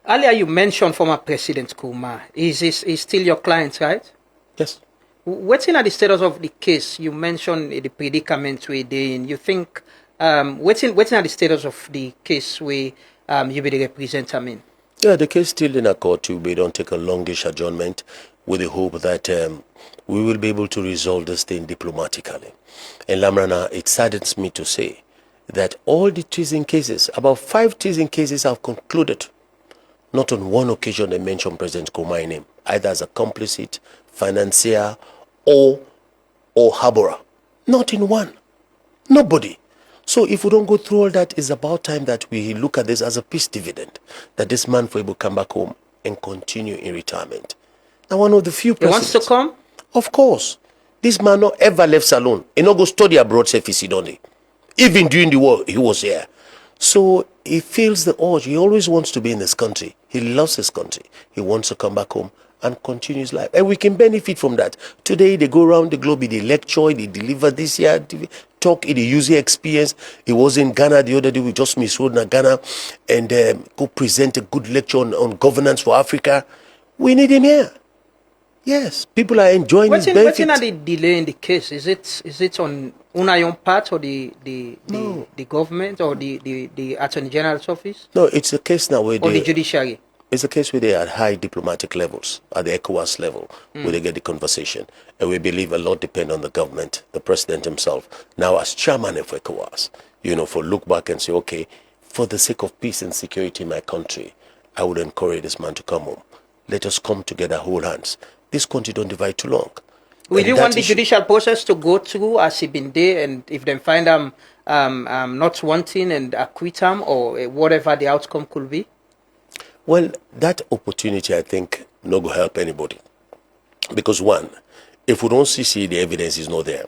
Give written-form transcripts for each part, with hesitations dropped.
Earlier you mentioned former President Koroma. Is still your client, right? Yes. What's in the status of the case? You mentioned the predicament we're in. You think what's in the status of the case where you be the representative? Yeah, the case still in a court. We don't take a longish adjournment with the hope that we will be able to resolve this thing diplomatically. And Lamrana, it saddens me to say that all the treason cases, about 5 treason cases have concluded. Not on one occasion they mention President Koroma's name, either as a complicit, financier, or harborer. Not in one. Nobody. So if we don't go through all that, it's about time that we look at this as a peace dividend, that this man for able to come back home and continue in retirement. Now, one of the few presidents... He wants to come? Of course. This man not ever left Salon. He not go study abroad, don't he? Even during the war, he was here. So he feels the urge. He always wants to be in this country. He loves his country. He wants to come back home and continue his life. And we can benefit from that. Today, they go around the globe, they lecture, they deliver this year, talk, they use their experience. He was in Ghana the other day with just Miss Rodna Ghana and go present a good lecture on governance for Africa. We need him here. Yes, people are enjoying his benefits. What's in the delay in the case? Is it on your part or the government or the Attorney General's office? No, it's a case now where the judiciary. It's a case where they are at high diplomatic levels, at the ECOWAS level, where they get the conversation. And we believe a lot depends on the government, the president himself. Now, as chairman of ECOWAS, for look back and say, okay, for the sake of peace and security in my country, I would encourage this man to come home. Let us come together, hold hands. This country don't divide too long. Will you want the judicial process to go through as he been there, and if they find not wanting and acquit him or whatever the outcome could be? Well, that opportunity, I think, not going to help anybody. Because one, if we don't see the evidence is not there,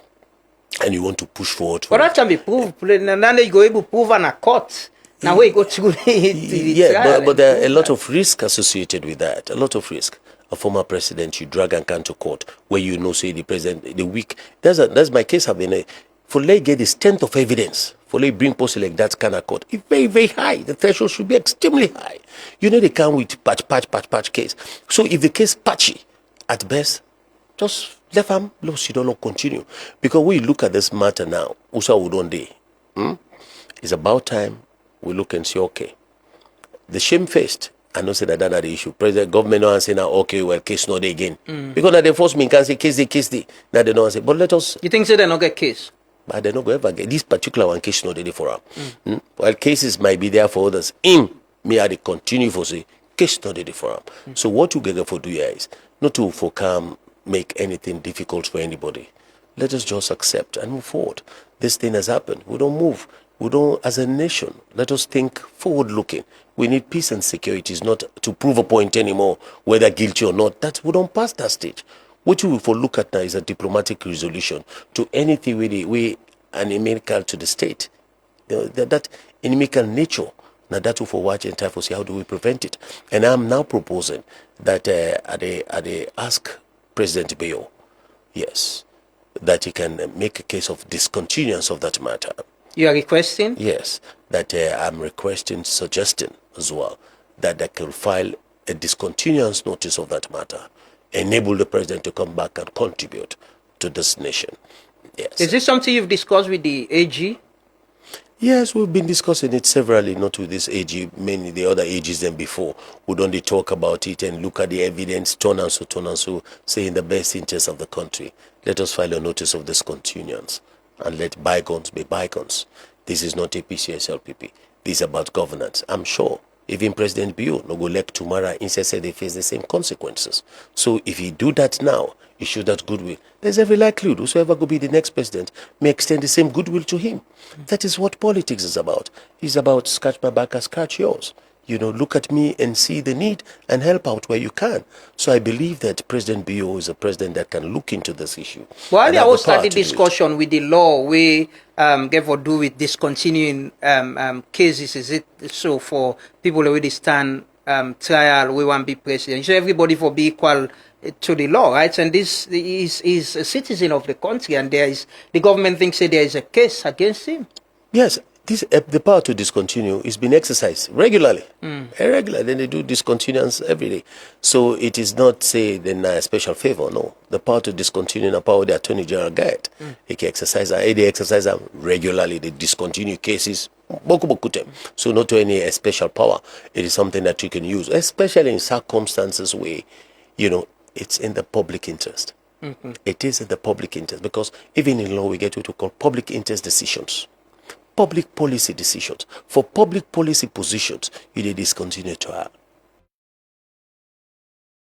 and you want to push forward... But that can be proved. And then you go able to prove in a court. Now we go to the trial. But there are a lot of risk associated with that. A lot of risk. A former president, you drag and come to court, where say the president, the weak... That's my case have been... For they get the strength of evidence, for they bring post like that kind of court, it's very, very high. The threshold should be extremely high. They come with patch case. So if the case patchy, at best, just let them lose. You don't continue. Because we look at this matter now, also we don't day. It's about time we look and say, okay, the shamefaced, I know say that's not the issue. President government don't say now, okay, well, case not again. Because now they force me can say case they. Now they don't say, but let us. You think so they don't get case? But they don't go ever get this particular one case not ready for them. Well, cases might be there for others. Me are they continue for say case not ready for them. So what you get for do is not to for come make anything difficult for anybody. Let us just accept and move forward. This thing has happened. We don't move. We don't, as a nation, let us think forward-looking. We need peace and security. It's not to prove a point anymore, whether guilty or not. That we don't pass that stage. What we will look at now is a diplomatic resolution to anything we inimical to the state. That inimical nature. Now that we for watch and time for see how do we prevent it. And I'm now proposing that they ask President Bai, yes, that he can make a case of discontinuance of that matter. You are requesting? Yes, that I'm suggesting as well, that they can file a discontinuance notice of that matter, enable the president to come back and contribute to this nation. Yes. Is this something you've discussed with the AG? Yes, we've been discussing it severally, not with this AG, many the other AGs than before. We'd only talk about it and look at the evidence, turn and so, say in the best interest of the country. Let us file a notice of discontinuance and let bygones be bygones. This is not APC-SLPP. This is about governance. I'm sure even President Bio no go elect tomorrow and say they face the same consequences. So if he do that now, he show that goodwill. There's every likelihood whosoever will be the next president may extend the same goodwill to him. That is what politics is about. It's about scratch my back and scratch yours. Look at me and see the need and help out where you can. So I believe that President Bio is a president that can look into this issue. Well, I also started discussion with the law we get for do with discontinuing cases. Is it so for people who already stand trial, we want to be president? So everybody for be equal to the law, right? And this is a citizen of the country, and the government thinks that there is a case against him. Yes. This the power to discontinue is being exercised regularly. Regularly, then they do discontinuance every day. So it is not, say, then a special favor. No, the power to discontinue the power the Attorney General get. They can exercise they exercise them regularly. They discontinue cases. So not any special power. It is something that you can use, especially in circumstances where, it's in the public interest. It is in the public interest, because even in law we get what we call public interest decisions. Public policy decisions. For public policy positions, you discontinue trial.